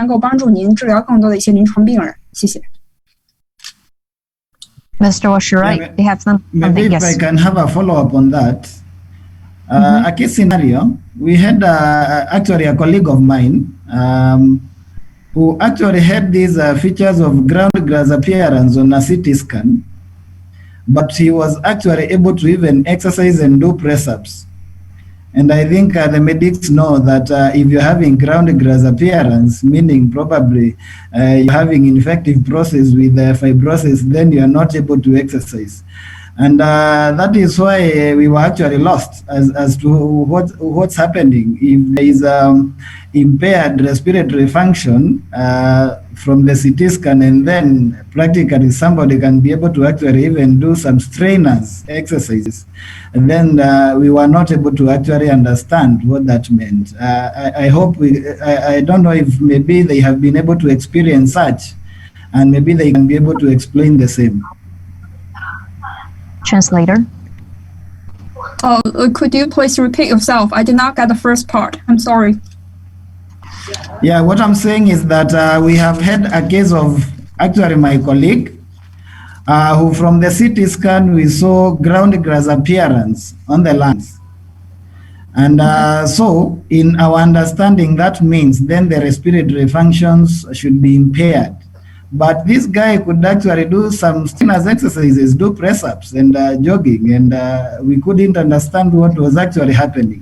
能够帮助您治疗更多的一些临床病人。谢谢。Mr. Washirai, they have something. Maybe if I can have a follow-up on that. A case scenario, we had actually a colleague of mine who actually had these features of ground glass appearance on a CT scan, but he was actually able to even exercise and do press-ups. And I think the medics know that if you're having ground glass appearance, meaning probably you're having infective process with fibrosis, then you're not able to exercise. And that is why we were actually lost as to what's happening. If there is impaired respiratory function from the CT scan, and then practically somebody can be able to actually even do some strainers exercises, and then we were not able to actually understand what that meant. I hope I don't know if maybe they have been able to experience such, and maybe they can be able to explain the same. Translator. Could you please repeat yourself? I did not get the first part. I'm sorry. Yeah, what I'm saying is that we have had a case of actually my colleague who from the CT scan we saw ground glass appearance on the lungs. And so in our understanding, that means then the respiratory functions should be impaired. But this guy could actually do some strenuous exercises, do press-ups and jogging, and we couldn't understand what was actually happening.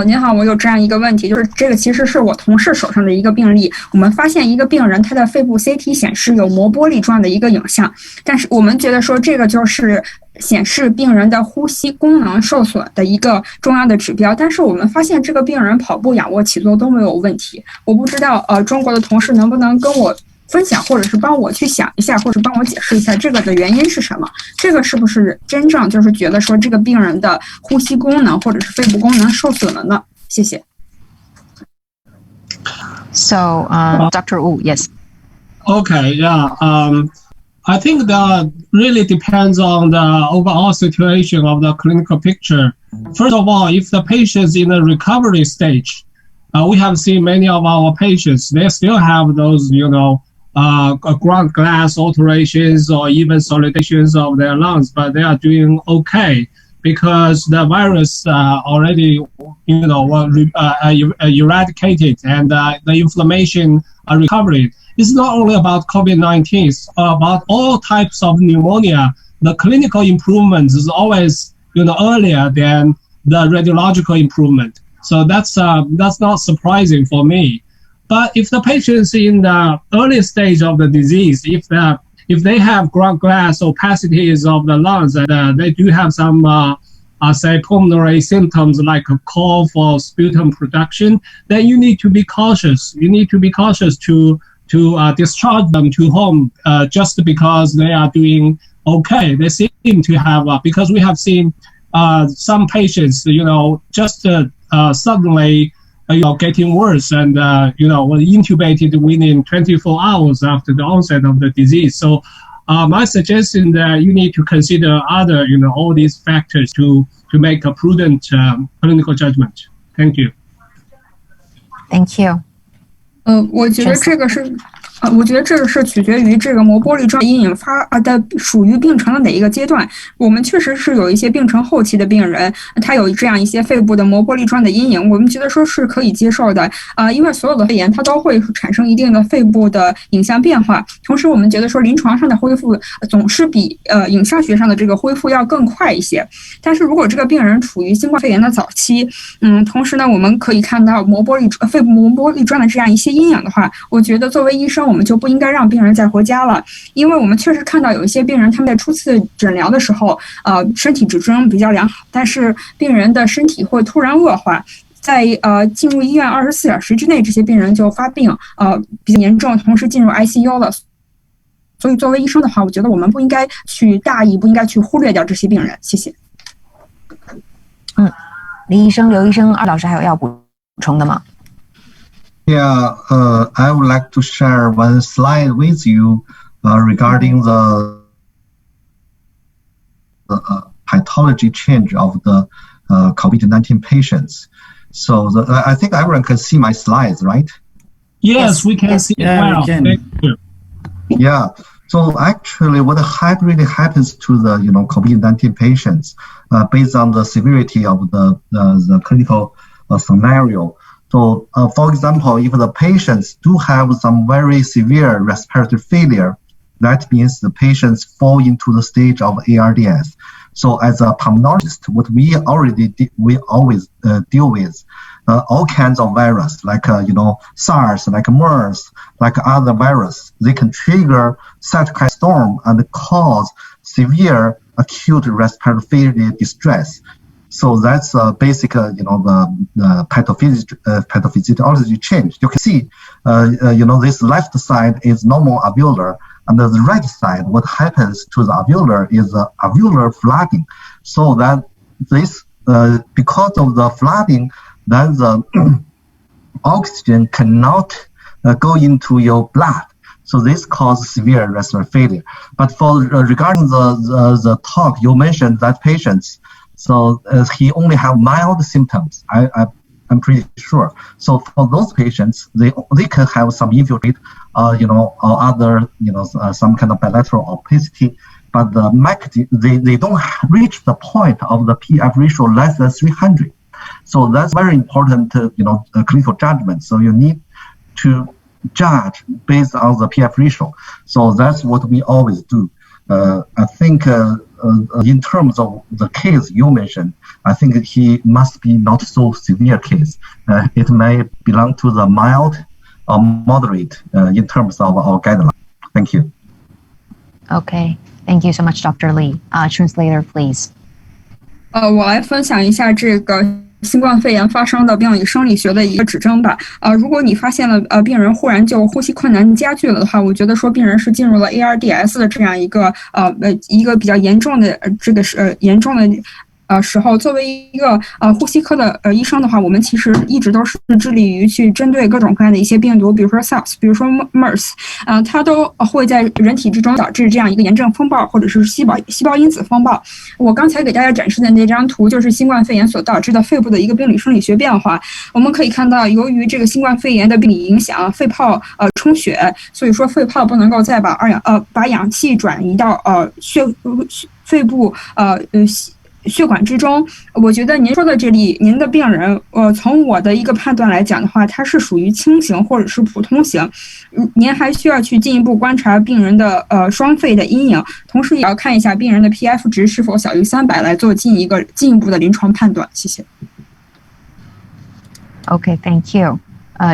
您好，我有这样一个问题，就是这个其实是我同事手上的一个病例。我们发现一个病人他的肺部 CT 显示有膜玻璃状的一个影像，但是我们觉得说这个就是显示病人的呼吸功能受损的一个重要的指标。但是我们发现这个病人跑步、仰卧起坐都没有问题。我不知道中国的同事能不能跟我分享，或者是帮我去想一下，或者帮我解释一下这个的原因是什么？这个是不是真正就是觉得说这个病人的呼吸功能或者是肺部功能受损了呢？谢谢。So, Dr. Wu, yes. Okay, yeah. I think that really depends on the overall situation of the clinical picture. First of all, if the patient is in the recovery stage, we have seen many of our patients, they still have those, ground glass alterations or even solidations of their lungs, but they are doing okay because the virus already, eradicated and the inflammation are recovered. It's not only about COVID-19, it's about all types of pneumonia. The clinical improvement is always, earlier than the radiological improvement. So that's not surprising for me. But if the patient is in the early stage of the disease, if they have ground glass opacities of the lungs and they do have some, say, pulmonary symptoms like a cough or sputum production, then you need to be cautious. You need to be cautious to discharge them to home just because they are doing okay. They seem to have, because we have seen some patients, just suddenly, getting worse and, were intubated within 24 hours after the onset of the disease. So my suggestion that you need to consider other, all these factors to make a prudent clinical judgment. Thank you. Thank you. 我觉得这个是取决于这个膜玻璃状因引发的属于病程的哪一个阶段。我们确实是有一些病程后期的病人，他有这样一些肺部的膜玻璃状的阴影，我们觉得说是可以接受的因为所有的肺炎它都会产生一定的肺部的影像变化。同时我们觉得说临床上的恢复总是比影像学上的这个恢复要更快一些。但是如果这个病人处于新冠肺炎的早期，同时呢我们可以看到肺部膜玻璃状的这样一些阴影的话，我觉得作为医生我们就不应该让病人再回家了，因为我们确实看到有一些病人他们在初次诊疗的时候身体指征比较良好，但是病人的身体会突然恶化，在进入医院24小时之内，这些病人就发病比较严重，同时进入 ICU 了。所以作为医生的话，我觉得我们不应该去大意，不应该去忽略掉这些病人。谢谢。李医生、刘医生、二老师还有要补充的吗？ Yeah, I would like to share one slide with you regarding the pathology change of the COVID-19 patients. So I think everyone can see my slides, right? Yes, we can see it well. Thank you. Yeah. So actually, what really happens to the COVID-19 patients based on the severity of the clinical scenario. So, for example, if the patients do have some very severe respiratory failure, that means the patients fall into the stage of ARDS. So, as a pulmonologist, what we always deal with all kinds of virus, like SARS, like MERS, like other virus. They can trigger cytokine storm and cause severe acute respiratory failure distress. So that's basic, the pathophysiology change. You can see, this left side is normal alveolar, and the right side, what happens to the alveolar is alveolar flooding. So that this, because of the flooding, then the oxygen cannot go into your blood. So this causes severe respiratory failure. But for regarding the talk, you mentioned that patients, so he only have mild symptoms. I'm pretty sure. So for those patients, they can have some infiltrate, or other, some kind of bilateral opacity. But they don't reach the point of the PF ratio less than 300. So that's very important, clinical judgment. So you need to judge based on the PF ratio. So that's what we always do. I think in terms of the case you mentioned, I think he must be not so severe case. It may belong to the mild or moderate in terms of our guideline. Thank you. Okay, thank you so much, Dr. Lee. Translator, please. 我来分享一下这个新冠肺炎发生的病理生理学的一个指征吧。如果你发现了病人忽然就呼吸困难加剧了的话，我觉得说病人是进入了 ARDS 的这样一个比较严重的严重的时候，作为一个呼吸科的医生的话，我们其实一直都是致力于去针对各种各样的一些病毒，比如说 SARS， 比如说 MERS， 它都会在人体之中导致这样一个炎症风暴或者是细胞因子风暴。我刚才给大家展示的那张图就是新冠肺炎所导致的肺部的一个病理生理学变化。我们可以看到，由于这个新冠肺炎的病理影响，肺泡充血，所以说肺泡不能够再把氧气转移到肺部血管之中。我觉得您说的这里，您的病人，从我的一个判断来讲的话，它是属于轻型或者是普通型。您还需要去进一步观察病人的双肺的阴影，同时也要看一下病人的 PF 值是否小于300来做进一步的临床判断。谢谢。Okay, thank you.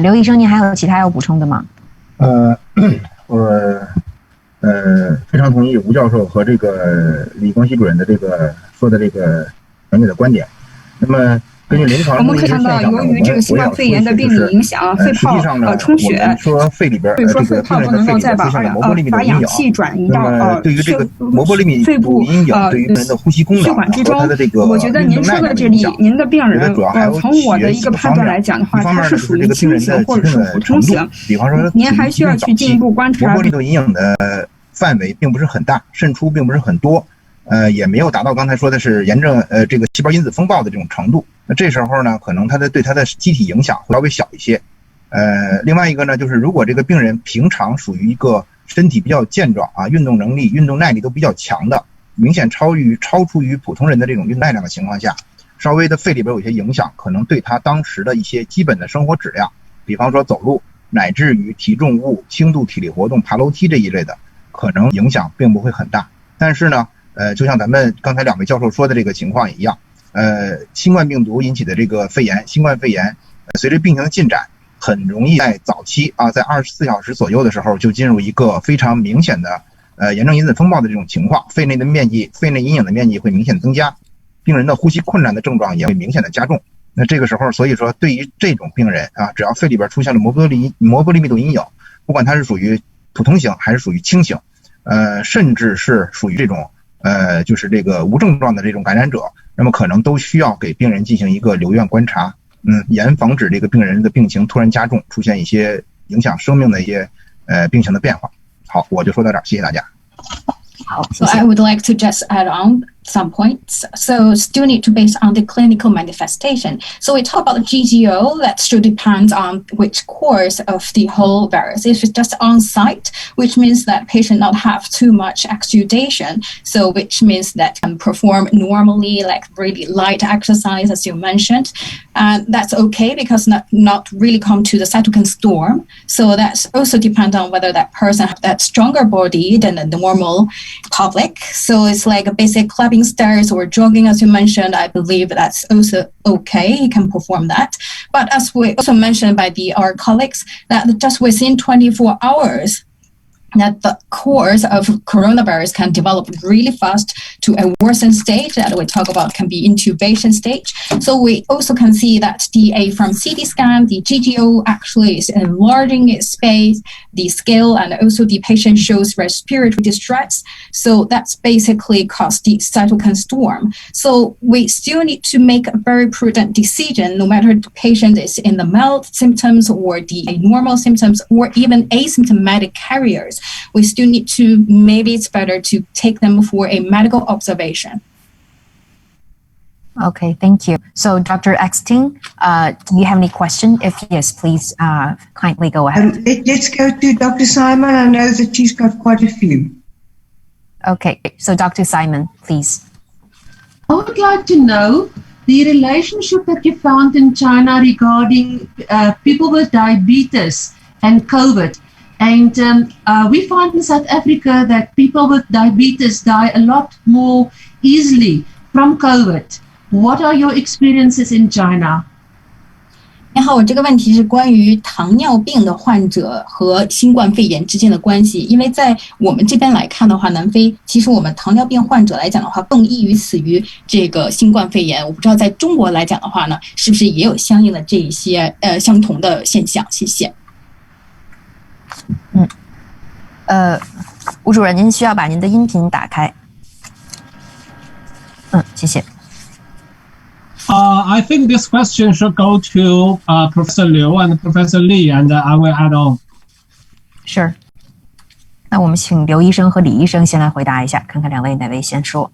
刘医生，您还有其他要补充的吗？我非常同意吴教授和这个李光熙主任的这个说的这个讲解的观点。那么根据临床我们可以看到，由于这个新冠肺炎的病理影响，肺泡充血，说肺里边所以说肺泡不能够再把氧气转移到对于这个膜波厘米度阴影对于人的呼吸功能血管之中。我觉得您说的这里，您的病人，从我的一个判断来讲的话，它是属于轻型或者是普通型。比方说，您还需要去进一步观察。膜波厘度阴影的范围并不是很大，渗出并不是很多，也没有达到刚才说的是炎症这个细胞因子风暴的这种程度。那这时候呢，可能对它的机体影响会稍微小一些。另外一个呢，就是如果这个病人平常属于一个身体比较健壮啊，运动能力、运动耐力都比较强的，明显超出于普通人的这种运动耐量的情况下，稍微的肺里边有些影响，可能对他当时的一些基本的生活质量，比方说走路，乃至于提重物、轻度体力活动、爬楼梯这一类的，可能影响并不会很大。但是呢，就像咱们刚才2位教授说的这个情况一样，新冠病毒引起的这个肺炎，新冠肺炎随着病情的进展，很容易在早期啊，在24小时左右的时候就进入一个非常明显的炎症因子风暴的这种情况，肺内阴影的面积会明显增加，病人的呼吸困难的症状也会明显的加重。那这个时候，所以说对于这种病人啊，只要肺里边出现了膜波厘密度阴影，不管它是属于普通型还是属于轻型，甚至是属于这种就是这个无症状的这种感染者，那么可能都需要给病人进行一个留院观察，严防止这个病人的病情突然加重，出现一些影响生命的一些病情的变化。好，我就说到这儿，谢谢大家。好，So I would like to just add on some points. So still need to base on the clinical manifestation. So we talk about the GGO, that still depends on which course of the whole virus. If it's just on site, which means that patient not have too much exudation, so which means that can perform normally, like really light exercise, as you mentioned. And that's okay because not really come to the cytokine storm. So that's also depends on whether that person have that stronger body than the normal public. So it's like a basic climbing stairs or jogging, as you mentioned. I believe that's also okay. He can perform that. But as we also mentioned by our colleagues, that just within 24 hours, that the course of coronavirus can develop really fast to a worsened stage that we talk about can be intubation stage. So we also can see that from CT scan, the GGO actually is enlarging its space, the scale, and also the patient shows respiratory distress. So that's basically caused the cytokine storm. So we still need to make a very prudent decision, no matter the patient is in the mild symptoms or the normal symptoms or even asymptomatic carriers. We still need to, maybe it's better to take them for a medical observation. Okay, thank you. So Dr. Eckstein, do you have any question? If yes, please kindly go ahead. Let's go to Dr. Simon. I know that she's got quite a few. Okay, so Dr. Simon, please. I would like to know the relationship that you found in China regarding people with diabetes and COVID. And we find in South Africa that people with diabetes die a lot more easily from COVID. What are your experiences in China? 你好，我这个问题是关于糖尿病的患者和新冠肺炎之间的关系。因为在我们这边来看的话，南非其实我们糖尿病患者来讲的话，更易于死于这个新冠肺炎。我不知道在中国来讲的话呢，是不是也有相应的这一些相同的现象？谢谢。吴主任，您需要把您的音频打开。谢谢。I think this question should go to Professor Liu and Professor Li, and I will add on. Sure. 那我们请刘医生和李医生先来回答一下，看看两位哪位先说。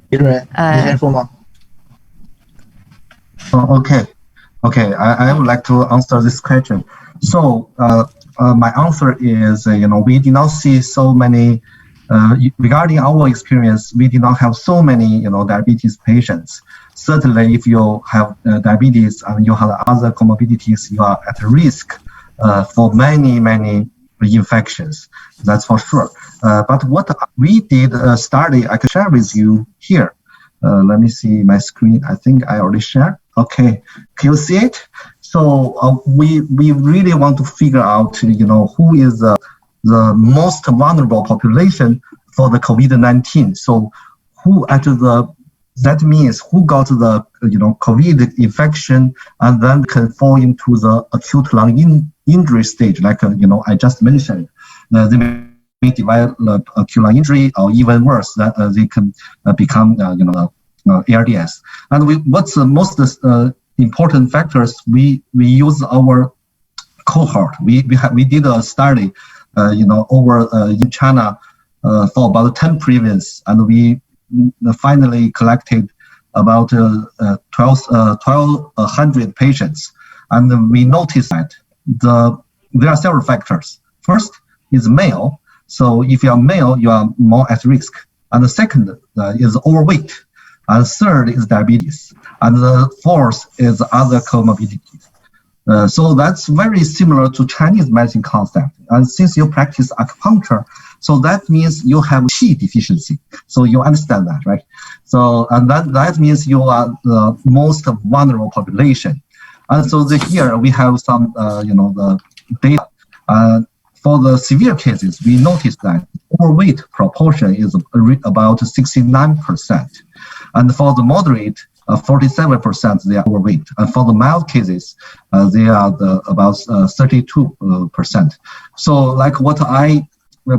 李主任，你先说吗？Okay, I would like to answer this question. So, my answer is, we did not see so many, regarding our experience, we did not have so many, diabetes patients. Certainly, if you have diabetes and you have other comorbidities, you are at risk for many infections. That's for sure. But what we did study, I can share with you here. Let me see my screen. I think I already shared. Okay, can you see it? So we really want to figure out, who is the most vulnerable population for the COVID-19. So that means who got the COVID infection and then can fall into the acute lung injury stage, like I just mentioned. They may develop acute lung injury, or even worse, that they can become ARDS. And what's the most important factors? We use our cohort. We did a study, over in China for about 10 provinces, and we finally collected about 1,200 patients, and we noticed that there are several factors. First is male. So if you are male, you are more at risk. And the second is overweight. And third is diabetes. And the fourth is other comorbidities. So that's very similar to Chinese medicine concept. And since you practice acupuncture, so that means you have Qi deficiency. So you understand that, right? So, and that means you are the most vulnerable population. And so here we have some, the data. For the severe cases, we noticed that overweight proportion is about 69%. And for the moderate, 47% they are overweight. And for the mild cases, they are about 32%. So like what I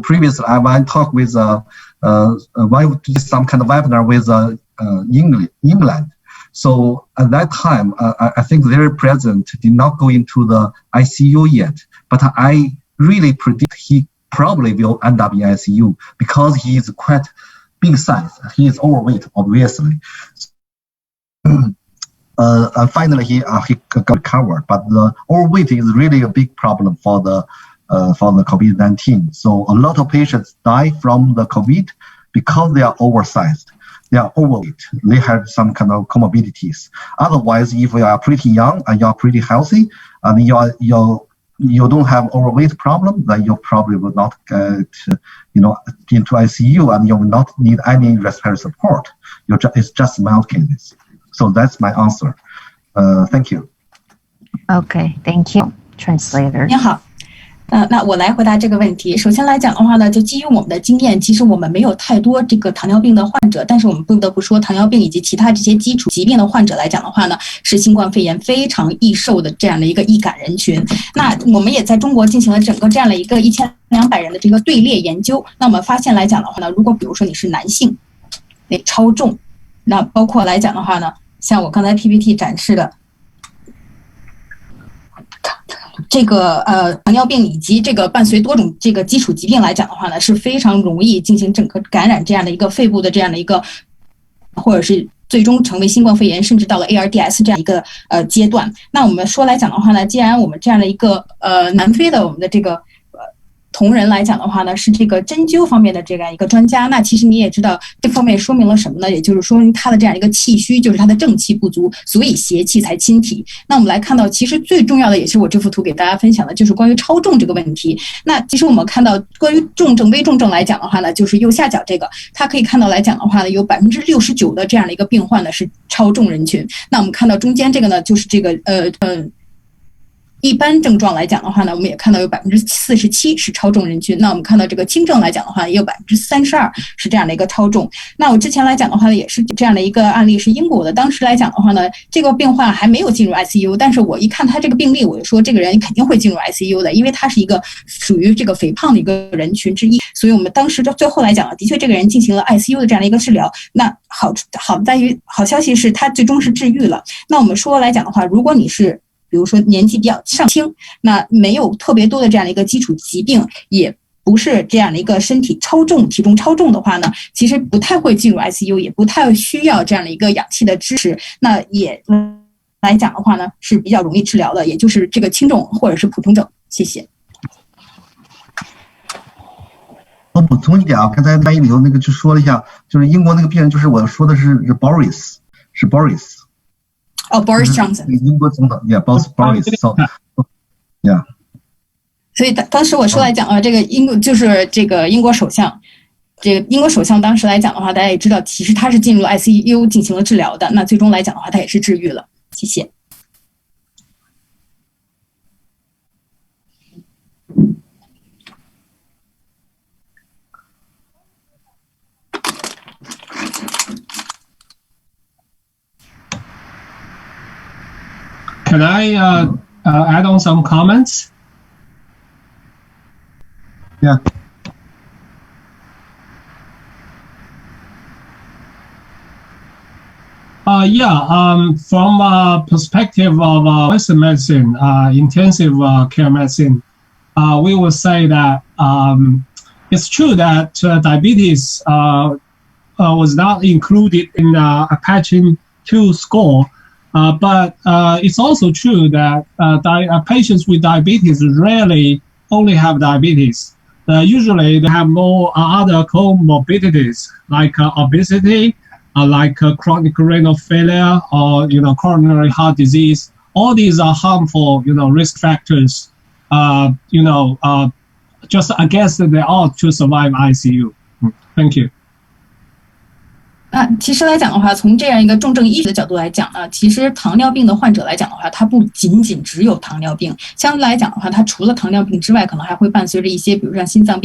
previously, I talked with some kind of webinar with England. So at that time, I think their president did not go into the ICU yet, but I really predict he probably will end up in ICU because he is quite big size. He is overweight, obviously. And finally, he got recovered. But the overweight is really a big problem for the COVID-19. So a lot of patients die from the COVID because they are oversized. They are overweight. They have some kind of comorbidities. Otherwise, if you are pretty young and you are pretty healthy, and you don't have overweight problem, then you probably will not get, into ICU, and you will not need any respiratory support. It's just mild cases. So that's my answer. Thank you. Okay, thank you, translator. 您好。那我来回答这个问题。首先来讲的话呢，就基于我们的经验，其实我们没有太多这个糖尿病的患者，但是我们不得不说，糖尿病以及其他这些基础疾病的患者来讲的话呢，是新冠肺炎非常易受的这样的一个易感人群。那我们也在中国进行了整个这样的一个1200人的这个队列研究。那我们发现来讲的话呢，如果比如说你是男性，超重，那包括来讲的话呢，像我刚才 PPT 展示的。这个糖尿病以及这个伴随多种这个基础疾病来讲的话呢，是非常容易进行整个感染这样的一个肺部的这样的一个，或者是最终成为新冠肺炎，甚至到了 ARDS 这样一个阶段。那我们说来讲的话呢，既然我们这样的一个南非的我们的这个同仁来讲的话呢，是这个针灸方面的这样一个专家。那其实你也知道，这方面说明了什么呢？也就是说明他的这样一个气虚，就是他的正气不足，所以邪气才侵体。那我们来看到，其实最重要的也是我这幅图给大家分享的，就是关于超重这个问题。那其实我们看到，关于重症、危重症来讲的话呢，就是右下角这个，它可以看到来讲的话呢，有69%的这样的一个病患呢是超重人群。那我们看到中间这个呢，就是这个一般症状来讲的话呢，我们也看到有47%是超重人群。那我们看到这个轻症来讲的话，也有32%是这样的一个超重。那我之前来讲的话呢，也是这样的一个案例是英国的。当时来讲的话呢，这个病患还没有进入 ICU， 但是我一看他这个病例，我就说这个人肯定会进入 ICU 的，因为他是一个属于这个肥胖的一个人群之一。所以我们当时最后来讲，的确这个人进行了 ICU 的这样的一个治疗。那好在于好消息是他最终是治愈了。那我们说来讲的话，如果你是比如说年纪比较上轻，那没有特别多的这样的一个基础疾病，也不是这样的一个身体超重、体重超重的话呢，其实不太会进入 ICU， 也不太需要这样的一个氧气的支持。那也来讲的话呢，是比较容易治疗的，也就是这个轻重或者是普通症。谢谢。我补充一点啊，刚才翻译里头那个就说了一下，就是英国那个病人，就是我说的是 Boris， 是 Boris。哦 ，Boris Johnson， 英国总统 ，Boris，so yeah。所以当时我说来讲啊，这个英国首相，这个英国首相当时来讲的话，大家也知道，其实他是进入了 ICU 进行了治疗的。那最终来讲的话，他也是治愈了。谢谢。Can I add on some comments? Yeah. From a perspective of Western medicine, intensive care medicine, we would say that it's true that diabetes was not included in Apache 2 score. But it's also true that patients with diabetes rarely only have diabetes. Usually they have more other comorbidities like obesity, like chronic renal failure, or coronary heart disease. All these are harmful, risk factors. Just against the odds to survive ICU. Thank you. 那其实来讲的话，从这样一个重症医学的角度来讲呢，其实糖尿病的患者来讲的话，它不仅仅只有糖尿病，相对来讲的话，它除了糖尿病之外，可能还会伴随着一些，比如像心脏病。